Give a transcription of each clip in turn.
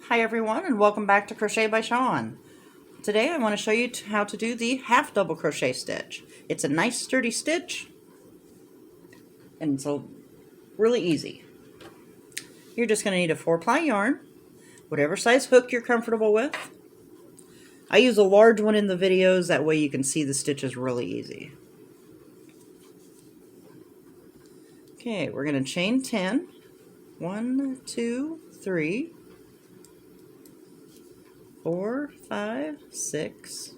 Hi everyone, and welcome back to Crochet by Shawn. Today I want to show you how to do the half double crochet stitch. It's a nice sturdy stitch and it's really easy. You're just going to need a 4-ply yarn, whatever size hook you're comfortable with. I use a large one in the videos, that way you can see the stitches really easy. Okay, we're going to chain 10. 1, 2, 3, 4, 5, 6,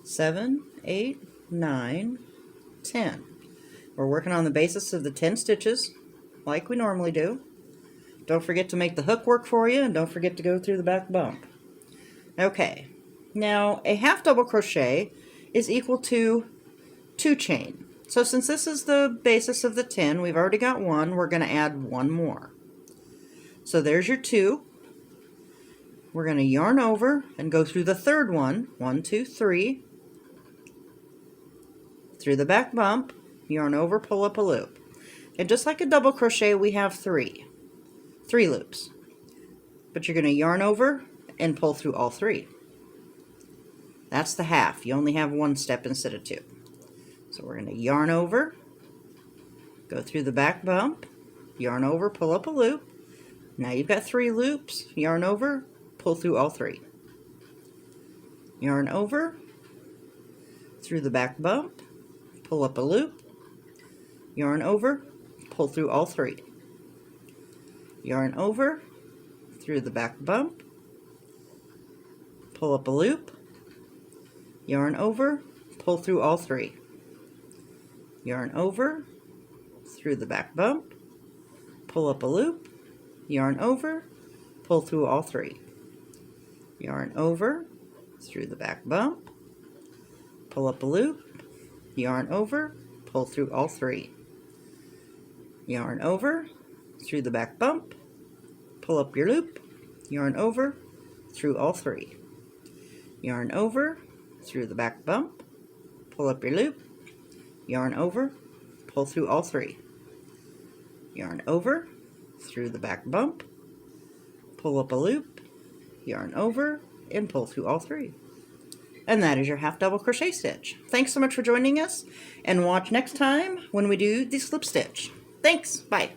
7, 8, 9, 10. We're working on the basis of the 10 stitches, like we normally do. Don't forget to make the hook work for you, and don't forget to go through the back bump. Okay, now a half double crochet is equal to 2 chain. So since this is the basis of the 10, we've already got 1, we're going to add 1 more. So there's your 2. We're going to yarn over and go through the third one, 1, 2, 3, through the back bump, yarn over, pull up a loop. And just like a double crochet, we have 3 loops. But you're going to yarn over and pull through all 3. That's the half. You only have 1 step instead of 2. So we're going to yarn over, go through the back bump, yarn over, pull up a loop. Now you've got 3 loops, yarn over, pull through all 3. Yarn over, through the back bump, pull up a loop, yarn over, pull through all 3. Yarn over, through the back bump, pull up a loop, yarn over, pull through all 3. Yarn over, through the back bump, pull up a loop, yarn over, pull through all 3. Yarn over, through the back bump, pull up a loop, yarn over, pull through all 3. Yarn over, through the back bump, pull up your loop, yarn over, through all 3. Yarn over, through the back bump, pull up your loop, yarn over, pull through all 3. Yarn over, through the back bump, pull up a loop, yarn over, and pull through all 3. And that is your half double crochet stitch. Thanks so much for joining us, and watch next time when we do the slip stitch. Thanks, bye.